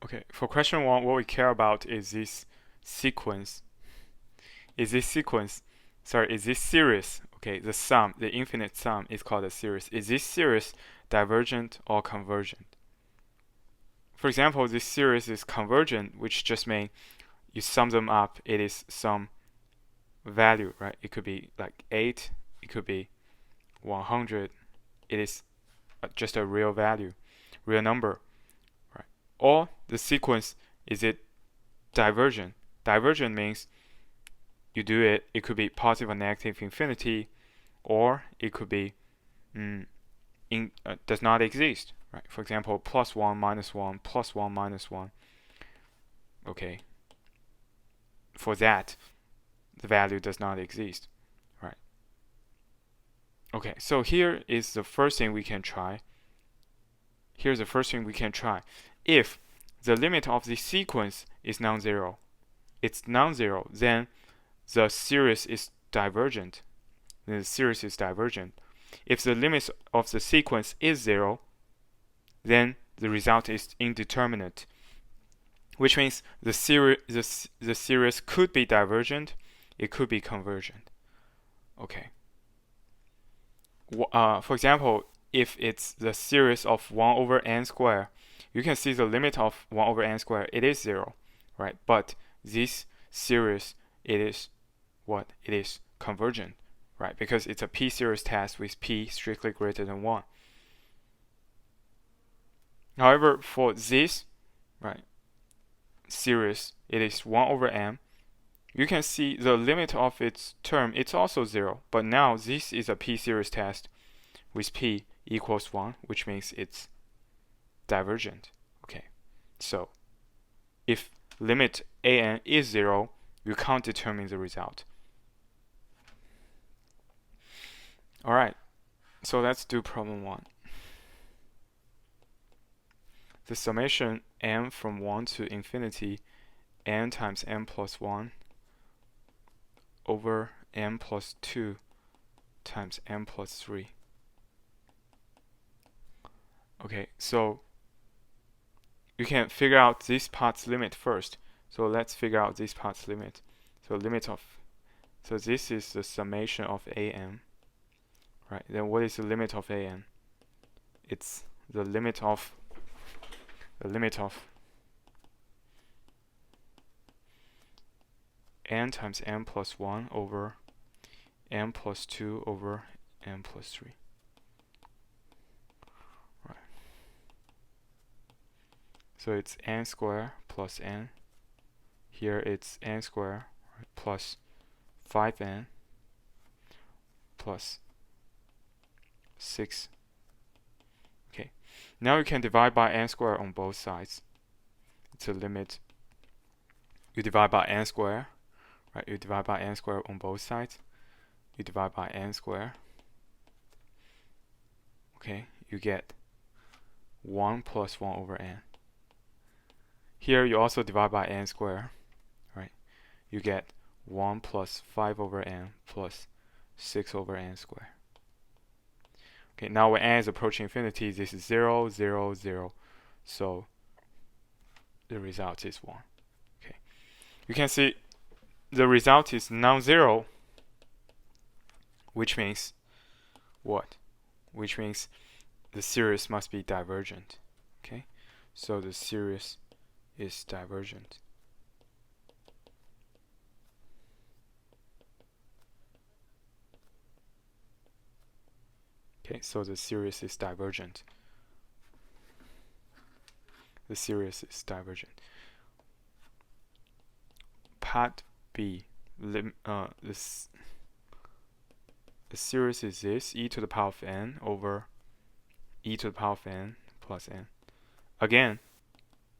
Okay, for question 1, what we care about is this sequence. Is this series, okay, the sum, the infinite sum is called a series. Is this series divergent or convergent? For example, this series is convergent, which just means you sum them up, it is some value, right? It could be like 8, it could be 100, it is just a real value, real number, right? Or the sequence, is it divergent? Divergent means you do it, it could be positive or negative infinity, or it could be does not exist, right? For example, +1, -1, +1, -1. Okay, for that, the value does not exist, right? Okay, so here is the first thing we can try. Here's the first thing we can try. If the limit of the sequence is non-zero, it's non-zero, then the series is divergent. Then the series is divergent. If the limit of the sequence is 0, then the result is indeterminate, which means the series could be divergent, it could be convergent. Okay. For example, if it's the series of 1 over n squared, you can see the limit of 1 over n squared, it is 0, right? But this series, it is what? It is convergent, right? Because it's a p-series test with p strictly greater than 1. However, for this, right, series, it is 1 over n. You can see the limit of its term, it's also 0. But now this is a p-series test with p equals 1, which means it's divergent. Okay, so if limit an is 0, you can't determine the result. Alright, so let's do problem 1. The summation n from 1 to infinity, n times n plus 1 over n plus 2 times n plus 3. Okay, so you can figure out this part's limit first. So let's figure out this part's limit. So this is the summation of an, right? Then what is the limit of an? It's the limit of n times n plus 1 over n plus 2 over n plus 3. Right. So it's n squared plus n. Here it's n squared, right, plus 5n plus 6. Okay, now you can divide by n squared on both sides. It's a limit. You divide by n squared, right? You divide by n squared on both sides. You divide by n squared. Okay, you get 1 plus 1 over n. Here you also divide by n squared, right? You get 1 plus 5 over n plus 6 over n squared. Okay, now when n is approaching infinity, this is 0, 0, 0. So the result is 1. Okay, you can see the result is non-zero, which means what? Which means the series must be divergent. Okay, so the series is divergent. Okay, so the series is divergent. The series is divergent. Part B. The series is this, e to the power of n over e to the power of n plus n. Again,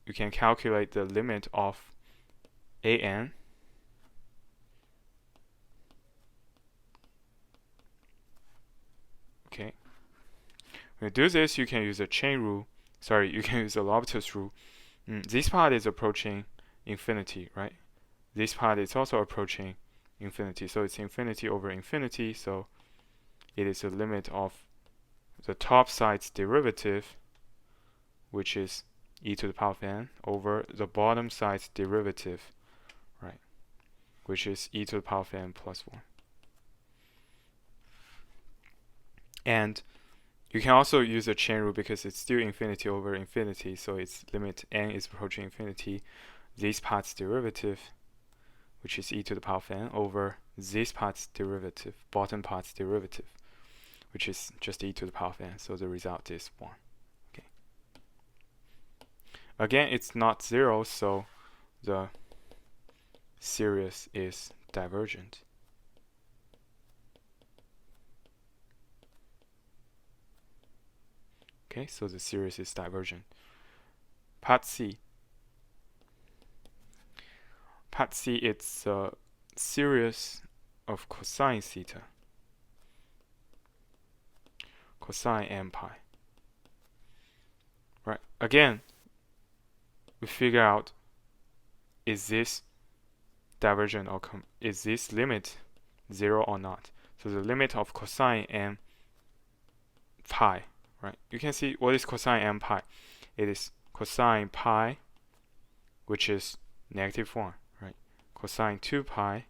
you can calculate the limit of an. Okay. When you do this, you can use a chain rule. Sorry, you can use the L'Hopital's rule. This part is approaching infinity, right? This part is also approaching infinity. So it's infinity over infinity. So it is the limit of the top side's derivative, which is e to the power of n over the bottom side's derivative, right, which is e to the power of n plus 1. And you can also use a chain rule because it's still infinity over infinity, so its limit n is approaching infinity. This part's derivative, which is e to the power of n, over this part's derivative, bottom part's derivative, which is just e to the power of n. So the result is 1. Okay. Again, it's not 0, so the series is divergent. Okay, so the series is divergent. Part C. Part C, it's a series of cosine theta, cosine m pi. Right, again, we figure out, is this divergent or is this limit 0 or not? So the limit of cosine m pi, right? You can see what is cosine m pi. It is cosine pi, which is -1, right? Cosine 2 pi,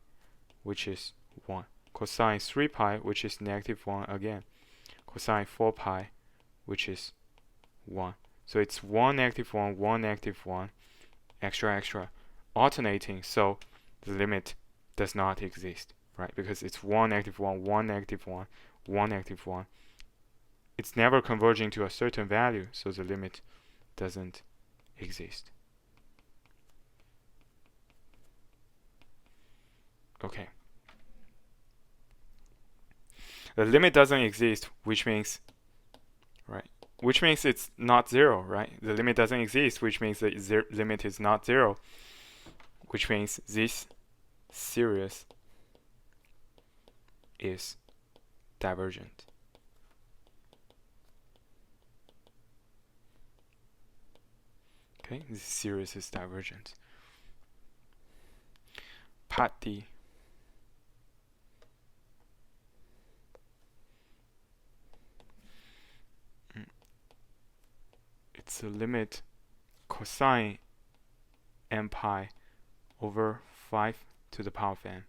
which is 1. Cosine 3 pi, which is -1 again. Cosine 4 pi, which is 1. So it's 1, -1, 1, -1, extra, alternating. So the limit does not exist, right? Because it's 1, -1, 1, -1, 1, -1. It's never converging to a certain value, so the limit doesn't exist. Okay. The limit doesn't exist, which means, right? Which means it's not 0, right? The limit doesn't exist, which means the limit is not 0, which means this series is divergent. Okay, this series is divergent. Part D. It's a limit cosine m pi over 5 to the power of n.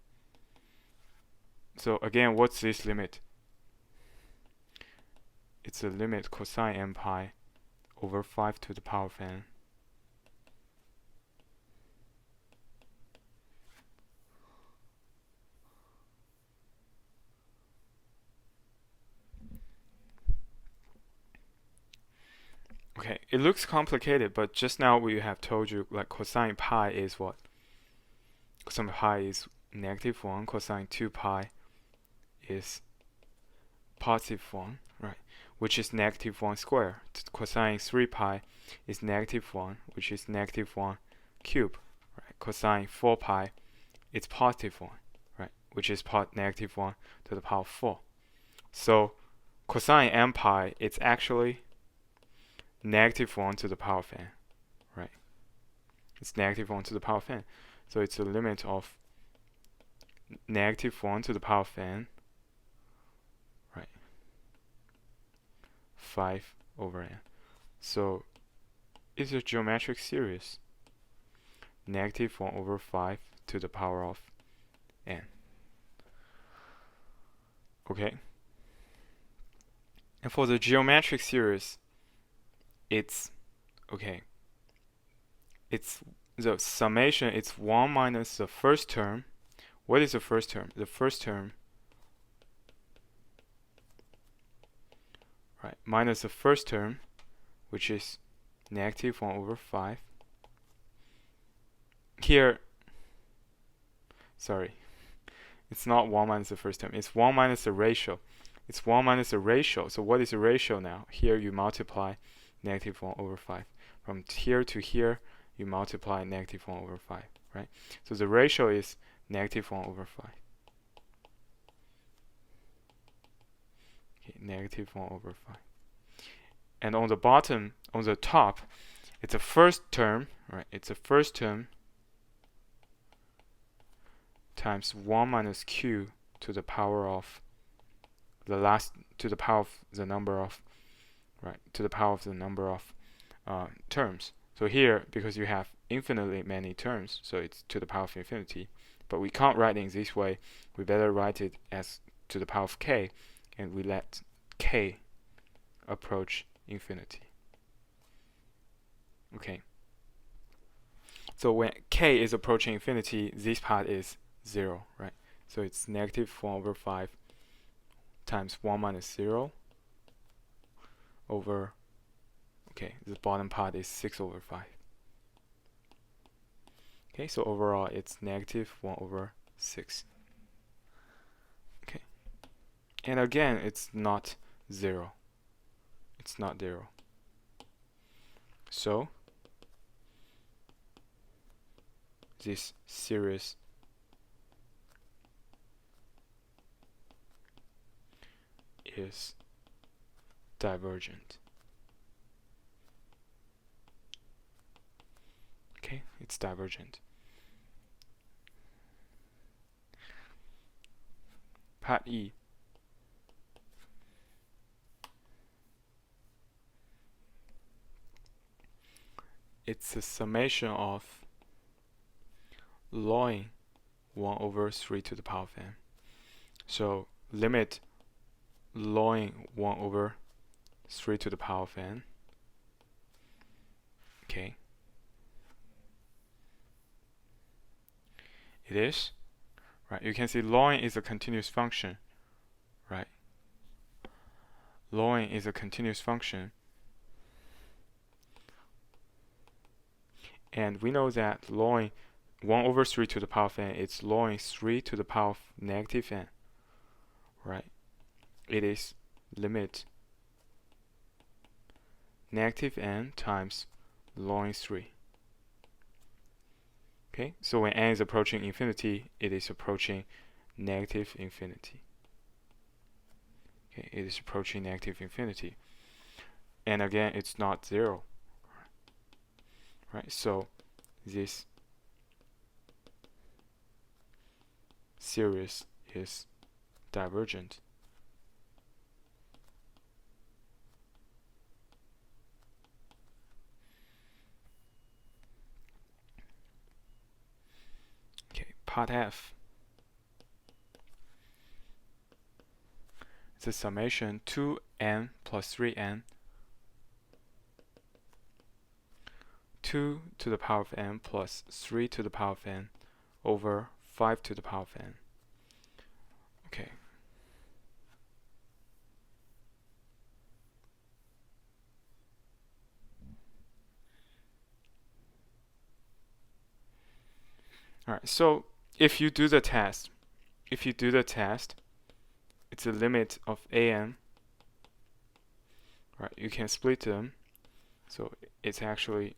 So again, what's this limit? It's a limit cosine m pi over 5 to the power of n. Okay, it looks complicated, but just now we have told you like cosine pi is what? Cosine pi is -1, cosine 2 pi is +1, right? Which is -1 squared. Cosine 3 pi is -1, which is -1 cubed, right? Cosine 4 pi is +1, right? Which is -1 to the power of 4. So cosine m pi, it's actually -1 to the power of n, right? It's -1 to the power of n. So it's a limit of -1 to the power of n, right? 5 over n. So it's a geometric series. -1 over 5 to the power of n. Okay. And for the geometric series, it's okay. It's the summation. It's 1 minus the first term. What is the first term? The first term, right, minus the first term, which is -1 over 5. Here, sorry, it's not 1 minus the first term. It's 1 minus the ratio. It's 1 minus the ratio. So what is the ratio now? Here you multiply -1 over 5. From here to here, you multiply -1 over 5, right? So the ratio is -1 over 5. Okay, -1 over 5. And on the bottom, on the top, it's a first term, right? It's a first term times 1 minus q to the power of the last, to the power of the number of, right, to the power of the number of terms. So here, because you have infinitely many terms, so it's to the power of infinity, but we can't write it in this way. We better write it as to the power of k, and we let k approach infinity. Okay. So when k is approaching infinity, this part is 0, right? So it's negative 1 over 5 times 1 minus 0 over, okay, the bottom part is 6 over 5. Okay, so overall it's negative 1 over 6. Okay. And again, it's not 0. It's not 0. So this series is divergent. Okay, it's divergent. Part E. It's a summation of ln 1 over 3 to the power of n. So limit ln 1 over 3 to the power of n. Okay. It is, right? You can see ln is a continuous function, right? Ln is a continuous function. And we know that ln 1 over 3 to the power of n, it's ln 3 to the power of negative n, right? It is limit negative n times ln 3. Okay, so when n is approaching infinity, it is approaching negative infinity. Okay, it is approaching negative infinity. And again, it's not 0. Right, so this series is divergent. Okay, part F. It's a summation 2n plus 3n 2 to the power of n plus 3 to the power of n over 5 to the power of n. Okay. Alright, so if you do the test, it's a limit of an, right? You can split them, so it's actually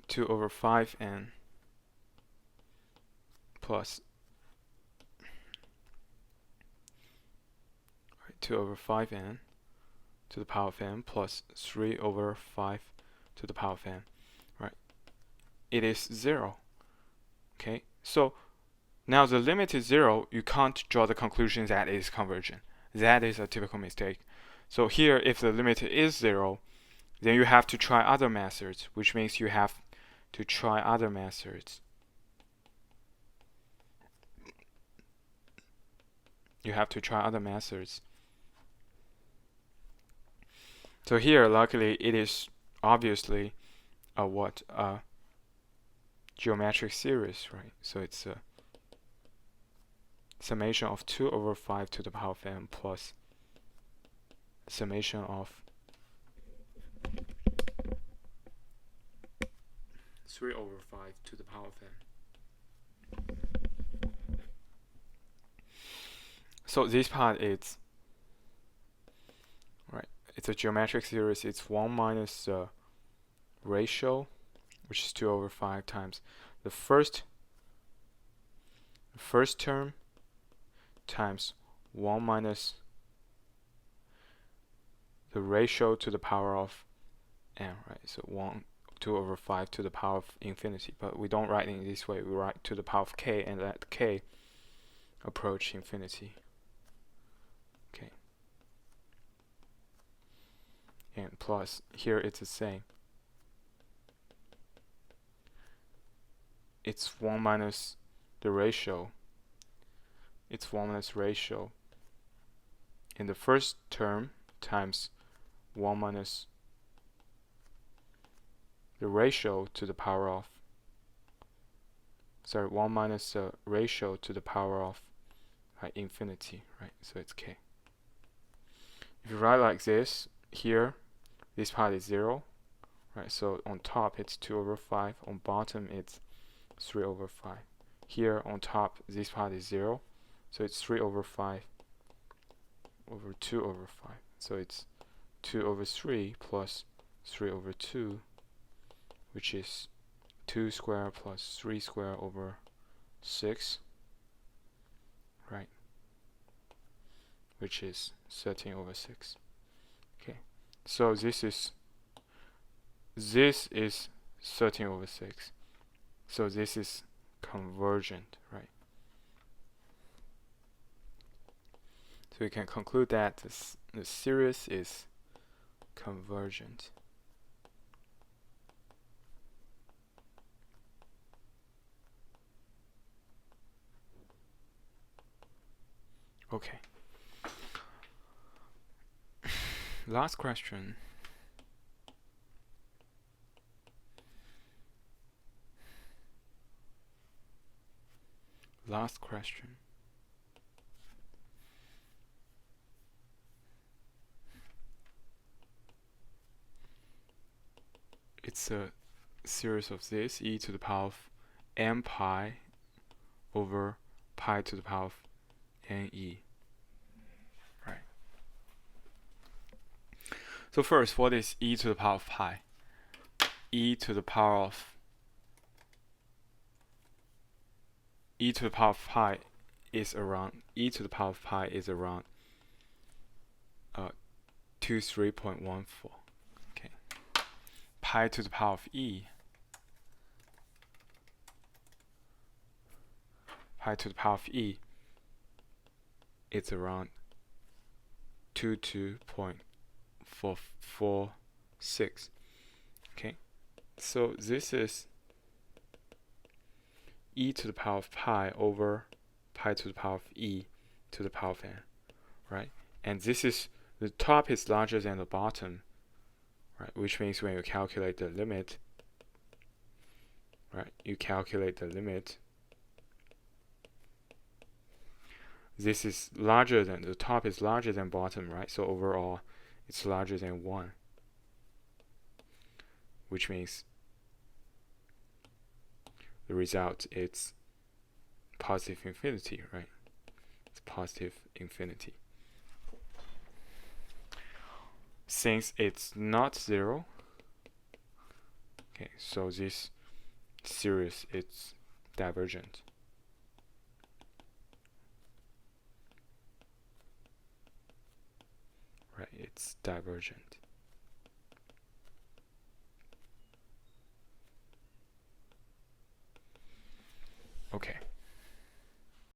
2 over 5n plus 2 over 5n to the power of n plus 3 over 5 to the power of n, right? It is 0. Okay, so now the limit is 0. You can't draw the conclusion that it is convergent. That is a typical mistake. So here, if the limit is 0, then you have to try other methods, which means you have to try other methods. So here, luckily, it is obviously a geometric series, right? So it's a summation of 2 over 5 to the power of n plus summation of 3 over 5 to the power of n. So this part is, right, it's a geometric series. It's 1 minus the ratio, which is 2 over 5 times the first term times 1 minus the ratio to the power of n, right? So 2 over 5 to the power of infinity. But we don't write it in this way. We write to the power of k and let k approach infinity. Okay. and plus. Here it's the same. It's 1 minus the ratio. It's 1 minus ratio in the first term times 1 minus the ratio to the power of, 1 minus the ratio to the power of infinity, right? So it's k. If you write like this, here this part is 0, right? So on top it's 2 over 5, on bottom it's 3 over 5. Here on top this part is 0, so it's 3 over 5 over 2 over 5. So it's 2 over 3 plus 3 over 2, which is 2 squared plus 3 squared over 6, right? Which is 13 over 6. Okay, so this is 13 over 6. So this is convergent, right? So we can conclude that the series is convergent. Okay. Last question. Last question. It's a series of this, e to the power of m pi over pi to the power of ne. Right. So first, what is e to the power of pi? E to the power of pi is around 23.14. Okay. Pi to the power of e. Pi to the power of e is around 22.446. Okay. So this is e to the power of pi over pi to the power of e to the power of n, right? And this is, the top is larger than the bottom, right? Which means when you calculate the limit, right? You calculate the limit. This is larger than, the top is larger than bottom, right? So overall, it's larger than 1, which means the result is positive infinity, right? It's positive infinity. Since it's not 0, okay, so this series is divergent. Right, it's divergent. Okay.